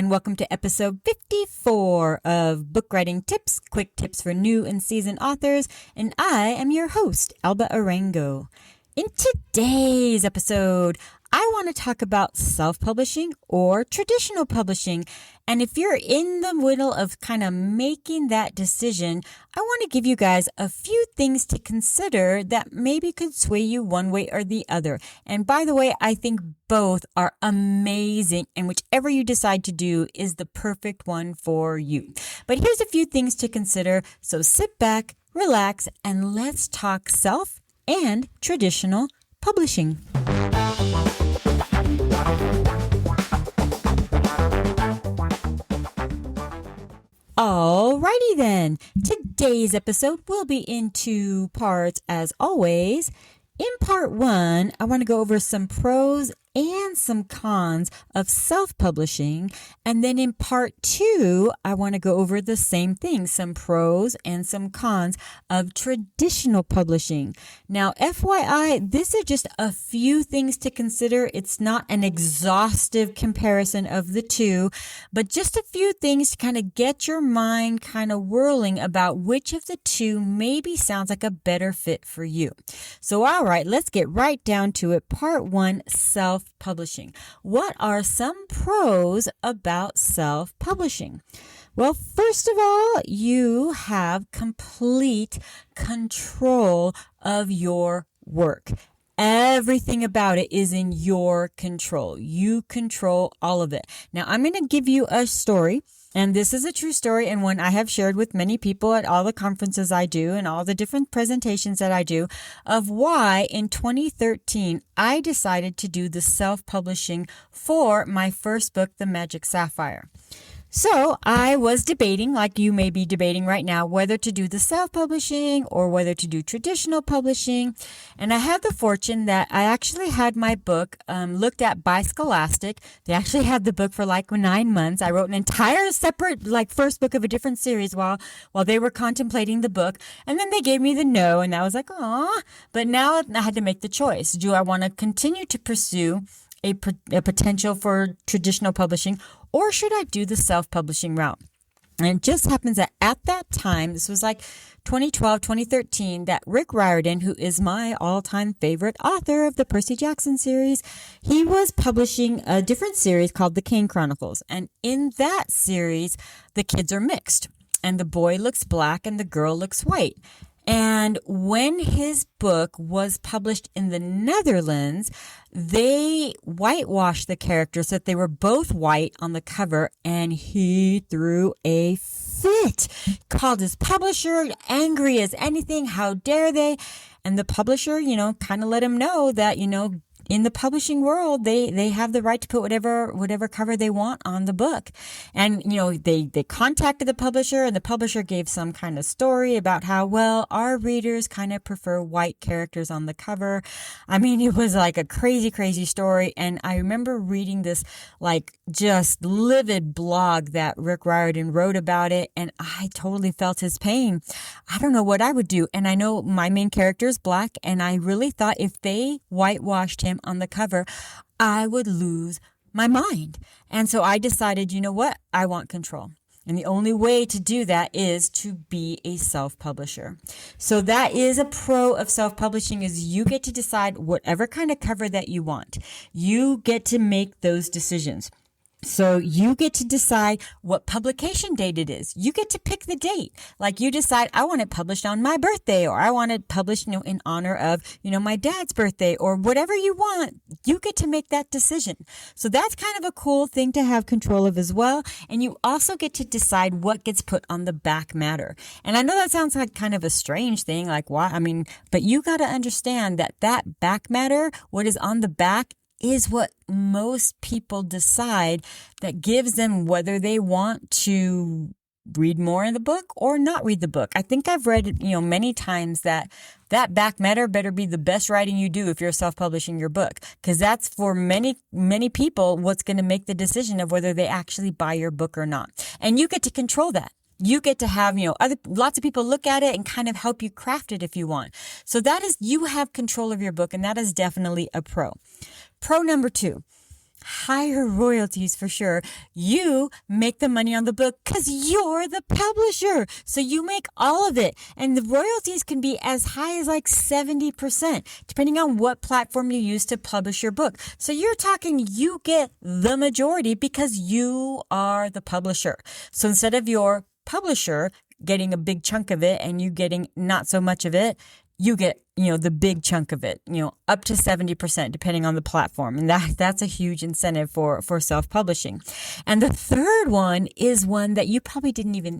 and welcome to episode 54 of Book Writing Tips, quick tips for new and seasoned authors, and I am your host, Alba Arango. In today's episode, I want to talk about self-publishing or traditional publishing. And if you're in the middle of kind of making that decision, I want to give you guys a few things to consider that maybe could sway you one way or the other. And by the way, I think both are amazing, and whichever you decide to do is the perfect one for you. But here's a few things to consider. So sit back, relax, and let's talk self and traditional publishing. Alrighty then, today's episode will be in two parts as always. In part one, I want to go over some pros and some cons of self-publishing. And then in part two, I want to go over the same thing, some pros and some cons of traditional publishing. Now, FYI, this is just a few things to consider. It's not an exhaustive comparison of the two, but just a few things to kind of get your mind kind of whirling about which of the two maybe sounds like a better fit for you. So, all right, let's get right down to it. Part one, self-publishing. What are some pros about self-publishing? Well, first of all, you have complete control of your work. Everything about it is in your control. You control all of it. Now, I'm going to give you a story. And this is a true story and one I have shared with many people at all the conferences I do and all the different presentations that I do of why in 2013 I decided to do the self-publishing for my first book, The Magic Sapphire. So I was debating, like you may be debating right now, whether to do the self-publishing or whether to do traditional publishing. And I had the fortune that I actually had my book looked at by Scholastic. They actually had the book for like 9 months. I wrote an entire separate first book of a different series while they were contemplating the book. And then they gave me the no, and I was like, aw. But now I had to make the choice. Do I want to continue to pursue a potential for traditional publishing, or should I do the self-publishing route? And it just happens that at that time, this was like 2012, 2013, that Rick Riordan, who is my all-time favorite author of the Percy Jackson series, he was publishing a different series called The Kane Chronicles. And in that series, the kids are mixed, and the boy looks black and the girl looks white. And when his book was published in the Netherlands, they whitewashed the characters so that they were both white on the cover, and he threw a fit. Called his publisher angry as anything. How dare they? And the publisher, kind of let him know that, in the publishing world, they have the right to put whatever cover they want on the book. And, they contacted the publisher, and the publisher gave some kind of story about how, well, our readers kind of prefer white characters on the cover. I mean, it was like a crazy, crazy story. And I remember reading this just livid blog that Rick Riordan wrote about it. And I totally felt his pain. I don't know what I would do. And I know my main character is black. And I really thought if they whitewashed him on the cover, I would lose my mind. And so I decided, you know what? I want control. And the only way to do that is to be a self-publisher. So that is a pro of self-publishing, is you get to decide whatever kind of cover that you want. You get to make those decisions. So you get to decide what publication date it is. You get to pick the date. Like you decide, I want it published on my birthday, or I want it published, in honor of, my dad's birthday, or whatever you want. You get to make that decision. So that's kind of a cool thing to have control of as well. And you also get to decide what gets put on the back matter. And I know that sounds like kind of a strange thing, like why? But you got to understand that back matter, what is on the back, is what most people decide that gives them whether they want to read more in the book or not read the book. I think I've read it, many times that back matter better be the best writing you do if you're self-publishing your book, because that's for many, many people what's going to make the decision of whether they actually buy your book or not. And you get to control that. You get to have, lots of people look at it and kind of help you craft it if you want. So you have control of your book, and that is definitely a pro. Pro number 2, higher royalties for sure. You make the money on the book because you're the publisher. So you make all of it. And the royalties can be as high as like 70%, depending on what platform you use to publish your book. So you're talking, you get the majority because you are the publisher. So instead of your publisher getting a big chunk of it and you getting not so much of it, you get, the big chunk of it, up to 70%, depending on the platform. And that's a huge incentive for self-publishing. And the third one is one that you probably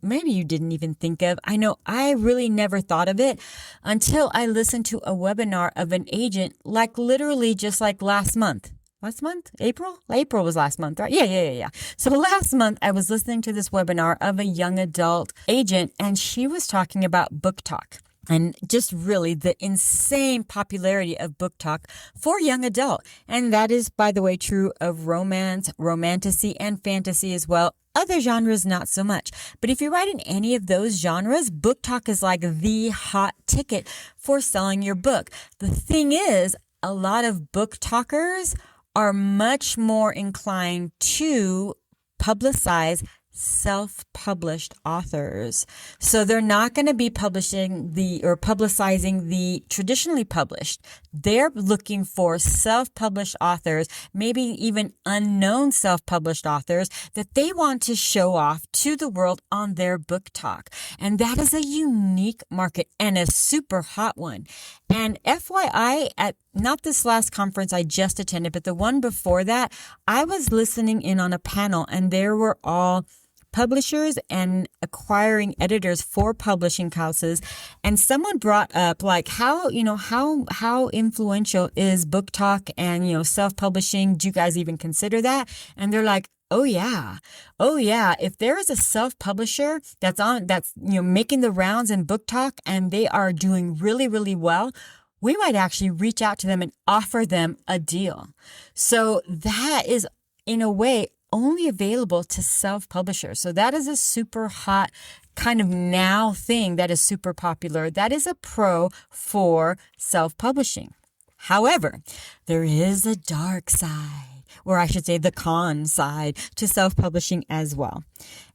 maybe you didn't even think of. I know I really never thought of it until I listened to a webinar of an agent, like literally just like last month. Last month? April was last month, right? Yeah. So last month I was listening to this webinar of a young adult agent, and she was talking about BookTok. And just really the insane popularity of BookTok for young adult. And that is, by the way, true of romance, romantasy, and fantasy as well. Other genres, not so much. But if you write in any of those genres, BookTok is like the hot ticket for selling your book. The thing is, a lot of BookTokers are much more inclined to publicize self-published authors. So they're not going to be publicizing the traditionally published. They're looking for self-published authors, maybe even unknown self-published authors that they want to show off to the world on their BookTok. And that is a unique market and a super hot one. And FYI, at not this last conference I just attended, but the one before that, I was listening in on a panel, and there were all publishers and acquiring editors for publishing houses. And someone brought up like how influential is BookTok and, self-publishing? Do you guys even consider that? And they're like, Oh yeah. If there is a self-publisher that's making the rounds in BookTok and they are doing really, really well, we might actually reach out to them and offer them a deal. So that is, in a way, only available to self-publishers. So that is a super hot kind of now thing that is super popular. That is a pro for self-publishing. However, there is a dark side, or I should say the con side to self-publishing as well.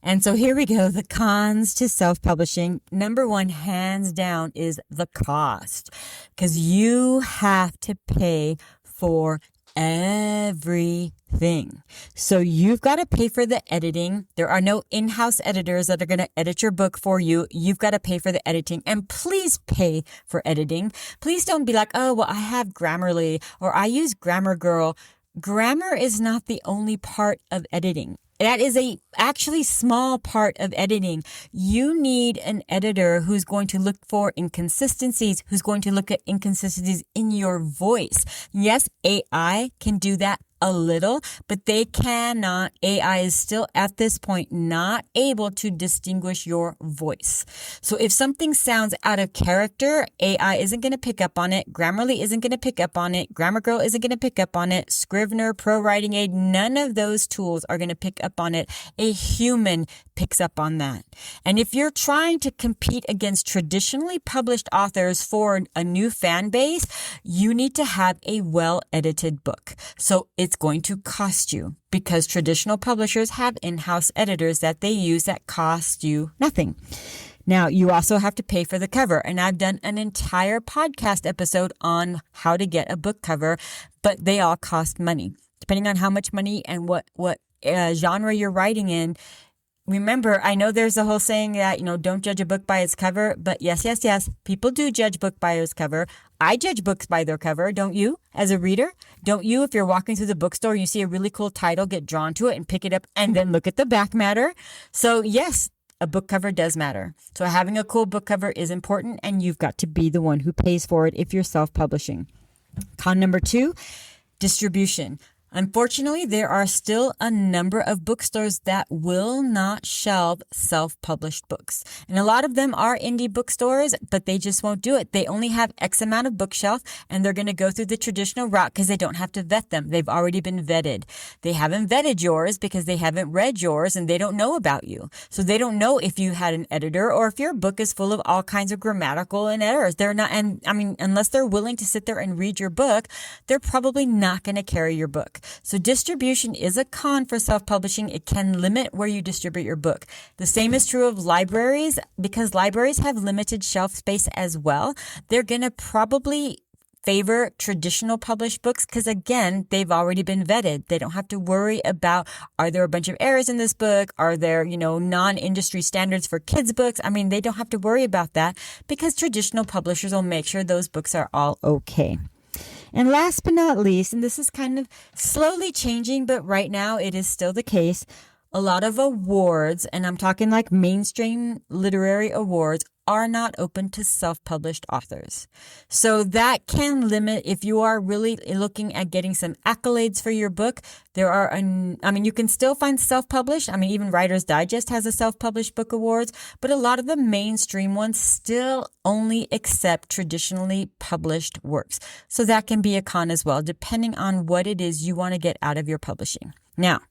And so here we go. The cons to self-publishing. Number one, hands down, is the cost, because you have to pay for everything. So you've got to pay for the editing. There are no in-house editors that are going to edit your book for you. You've got to pay for the editing, and please pay for editing. Please don't be like, oh, well, I have Grammarly or I use Grammar Girl. Grammar is not the only part of editing. That is a actually small part of editing. You need an editor who's going to look for inconsistencies, who's going to look at inconsistencies in your voice. Yes, AI can do that a little, but they cannot. AI is still at this point not able to distinguish your voice. So if something sounds out of character, AI isn't going to pick up on it. Grammarly isn't going to pick up on it. Grammar Girl isn't going to pick up on it. Scrivener, Pro Writing Aid, none of those tools are going to pick up on it. A human picks up on that. And if you're trying to compete against traditionally published authors for a new fan base, you need to have a well-edited book. So it's going to cost you, because traditional publishers have in-house editors that they use that cost you nothing. Now, you also have to pay for the cover, and I've done an entire podcast episode on how to get a book cover, but they all cost money. Depending on how much money and what genre you're writing in. Remember, I know there's a whole saying that, don't judge a book by its cover, but yes, people do judge book by its cover. I judge books by their cover, don't you, as a reader? Don't you, if you're walking through the bookstore, you see a really cool title, get drawn to it and pick it up and then look at the back matter? So yes, a book cover does matter. So having a cool book cover is important, and you've got to be the one who pays for it if you're self-publishing. Con number 2, distribution. Unfortunately, there are still a number of bookstores that will not shelve self-published books. And a lot of them are indie bookstores, but they just won't do it. They only have X amount of bookshelf, and they're going to go through the traditional route because they don't have to vet them. They've already been vetted. They haven't vetted yours because they haven't read yours, and they don't know about you. So they don't know if you had an editor or if your book is full of all kinds of grammatical and errors. They're not, and I mean, unless they're willing to sit there and read your book, they're probably not going to carry your book. book. So distribution is a con for self-publishing. It can limit where you distribute your book. The same is true of libraries, because libraries have limited shelf space as well. They're going to probably favor traditional published books because, again, they've already been vetted. They don't have to worry about, are there a bunch of errors in this book? Are there, non-industry standards for kids' books? I mean, they don't have to worry about that because traditional publishers will make sure those books are all okay. And last but not least, and this is kind of slowly changing, but right now it is still the case, a lot of awards, and I'm talking like mainstream literary awards, are not open to self-published authors. So that can limit, if you are really looking at getting some accolades for your book, you can still find self-published. Even Writer's Digest has a self-published book awards, but a lot of the mainstream ones still only accept traditionally published works. So that can be a con as well, depending on what it is you want to get out of your publishing. Now,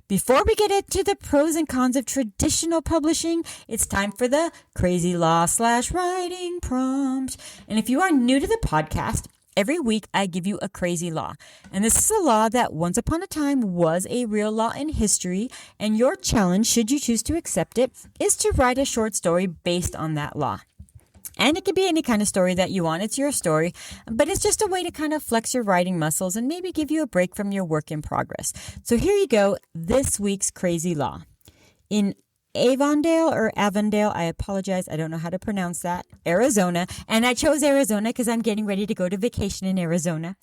before we get into the pros and cons of traditional publishing, it's time for the crazy law / writing prompt. And if you are new to the podcast, every week I give you a crazy law. And this is a law that once upon a time was a real law in history. And your challenge, should you choose to accept it, is to write a short story based on that law. And it can be any kind of story that you want. It's your story, but it's just a way to kind of flex your writing muscles and maybe give you a break from your work in progress. So here you go, this week's crazy law. In Avondale, I apologize, I don't know how to pronounce that, Arizona. And I chose Arizona because I'm getting ready to go to vacation in Arizona.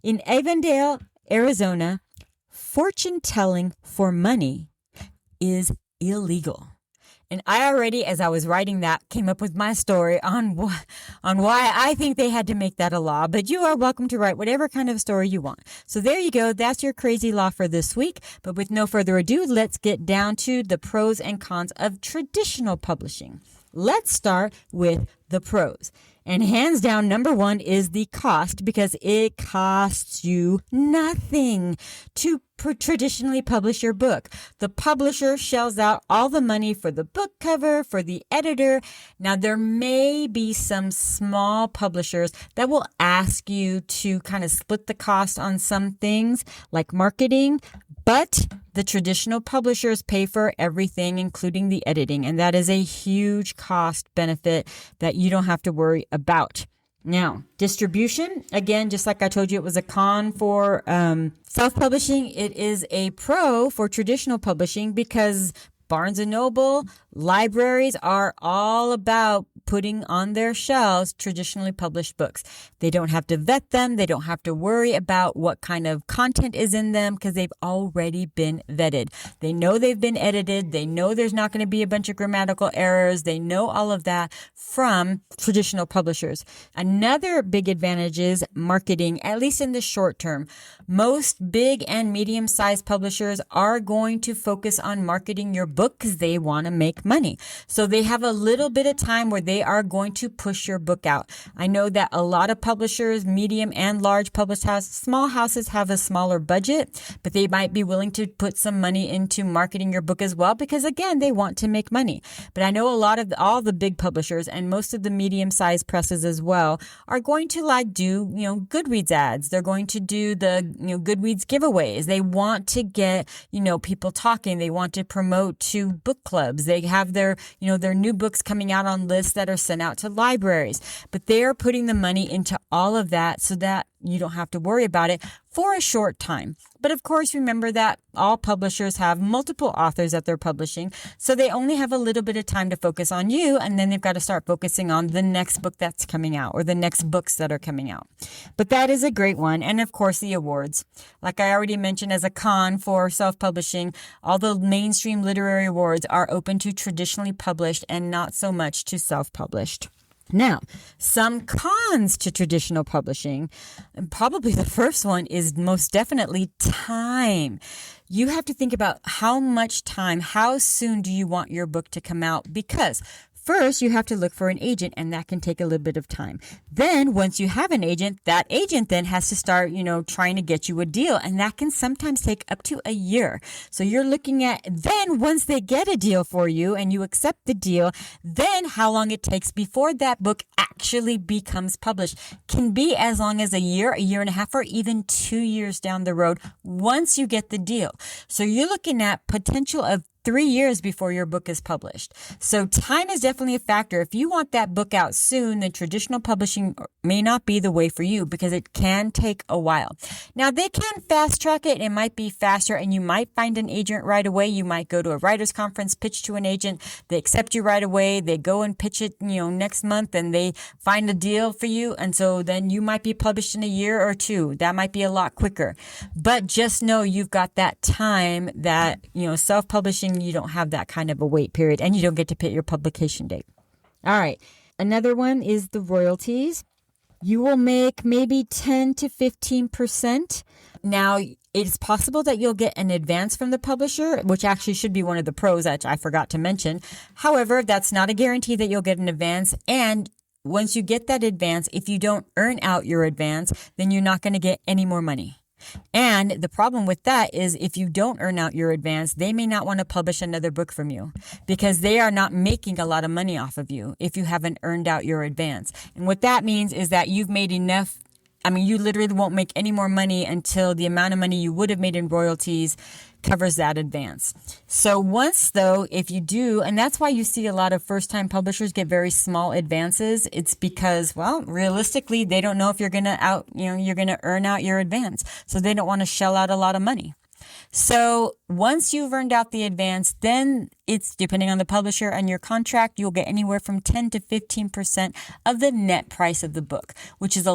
In Avondale, Arizona, fortune telling for money is illegal. And I already, as I was writing that, came up with my story on why I think they had to make that a law. But you are welcome to write whatever kind of story you want. So there you go. That's your crazy law for this week. But with no further ado, let's get down to the pros and cons of traditional publishing. Let's start with the pros. And hands down, number one is the cost, because it costs you nothing to traditionally publish your book. The publisher shells out all the money for the book cover, for the editor. Now, there may be some small publishers that will ask you to kind of split the cost on some things like marketing, but the traditional publishers pay for everything, including the editing, and that is a huge cost benefit that you don't have to worry about. Now, distribution, again, just like I told you, it was a con for self-publishing. It is a pro for traditional publishing because Barnes & Noble, libraries are all about putting on their shelves traditionally published books. They don't have to vet them. They don't have to worry about what kind of content is in them because they've already been vetted. They know they've been edited. They know there's not going to be a bunch of grammatical errors. They know all of that from traditional publishers. Another big advantage is marketing, at least in the short term. Most big and medium-sized publishers are going to focus on marketing your book because they want to make money. So they have a little bit of time where they are going to push your book out. I know that a lot of publishers, medium and large published houses, small houses have a smaller budget, but they might be willing to put some money into marketing your book as well because, again, they want to make money. But I know all the big publishers and most of the medium-sized presses as well are going to do, Goodreads ads. They're going to do the, Goodreads giveaways. They want to get, people talking. They want to promote to book clubs. They have their new books coming out on lists that are sent out to libraries, but they're putting the money into all of that so that you don't have to worry about it for a short time. But of course, remember that all publishers have multiple authors that they're publishing, so they only have a little bit of time to focus on you, and then they've got to start focusing on the next book that's coming out or the next books that are coming out. But that is a great one. And of course, the awards. Like I already mentioned, as a con for self-publishing, all the mainstream literary awards are open to traditionally published and not so much to self-published. Now, some cons to traditional publishing, and probably the first one is most definitely time. You have to think about how much time, how soon do you want your book to come out? Because first you have to look for an agent, and that can take a little bit of time. Then once you have an agent, that agent then has to start, trying to get you a deal, and that can sometimes take up to a year. So you're looking at then once they get a deal for you and you accept the deal, then how long it takes before that book actually becomes published can be as long as a year and a half, or even 2 years down the road once you get the deal. So you're looking at potential of 3 years before your book is published. So time is definitely a factor. If you want that book out soon, then traditional publishing may not be the way for you because it can take a while. Now, they can fast track it. It might be faster, and you might find an agent right away. You might go to a writer's conference, pitch to an agent. They accept you right away. They go and pitch it, next month, and they find a deal for you. And so then you might be published in a year or two. That might be a lot quicker. But just know you've got that time that, self-publishing, you don't have that kind of a wait period, and you don't get to pick your publication date. All right. Another one is the royalties. You will make maybe 10 to 15%. Now, it's possible that you'll get an advance from the publisher, which actually should be one of the pros that I forgot to mention. However, that's not a guarantee that you'll get an advance. And once you get that advance, if you don't earn out your advance, then you're not going to get any more money. And the problem with that is if you don't earn out your advance, they may not want to publish another book from you because they are not making a lot of money off of you if you haven't earned out your advance. And what that means is that you've made enough. You literally won't make any more money until the amount of money you would have made in royalties covers that advance. So once though, if you do, and that's why you see a lot of first-time publishers get very small advances, it's because, realistically, they don't know if you're going to earn out your advance. So they don't want to shell out a lot of money. So once you've earned out the advance, then it's depending on the publisher and your contract, you'll get anywhere from 10 to 15% of the net price of the book, which is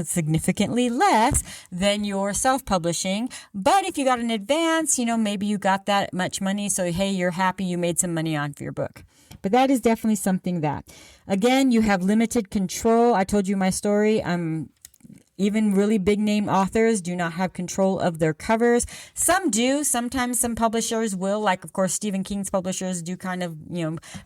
significantly less than your self-publishing. But if you got an advance, maybe you got that much money. So, hey, you're happy you made some money on for your book. But that is definitely something that, again, you have limited control. I told you my story. Even really big name authors do not have control of their covers. Some do. Sometimes some publishers will, like, of course, Stephen King's publishers do kind of,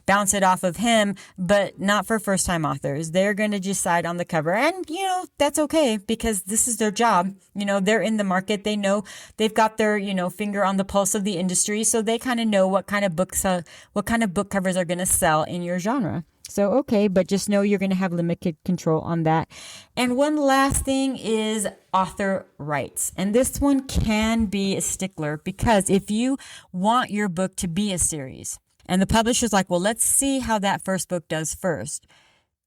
bounce it off of him, but not for first time authors. They're going to decide on the cover. And, that's okay because this is their job. They're in the market. They know they've got their, finger on the pulse of the industry. So they kind of know what kind of book covers are going to sell in your genre. So, okay, but just know you're going to have limited control on that. And one last thing is author rights. And this one can be a stickler because if you want your book to be a series and the publisher's like, well, let's see how that first book does first.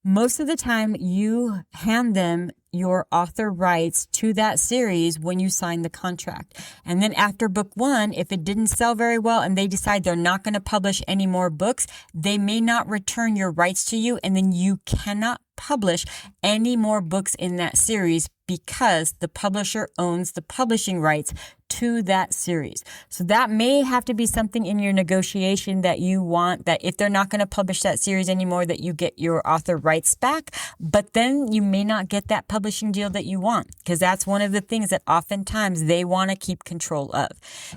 Most of the time you hand them your author rights to that series when you sign the contract. And then after book 1, if it didn't sell very well and they decide they're not going to publish any more books, they may not return your rights to you. And then you cannot publish any more books in that series because the publisher owns the publishing rights to that series. So that may have to be something in your negotiation that you want, that if they're not going to publish that series anymore, that you get your author rights back, but then you may not get that publishing deal that you want because that's one of the things that oftentimes they want to keep control of.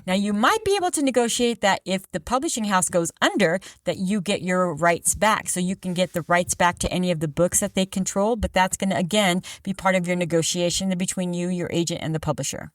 Now, you might be able to negotiate that if the publishing house goes under, that you get your rights back. So you can get the rights back to any of the books that they control, but that's going to, again, be part of your negotiation between you, your agent, and the publisher.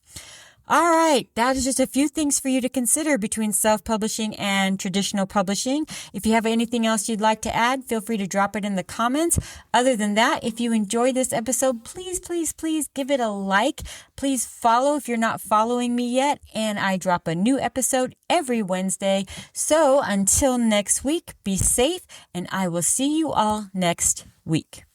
All right, that is just a few things for you to consider between self-publishing and traditional publishing. If you have anything else you'd like to add, feel free to drop it in the comments. Other than that, if you enjoyed this episode, please, please, please give it a like. Please follow if you're not following me yet. And I drop a new episode every Wednesday. So until next week, be safe, and I will see you all next week.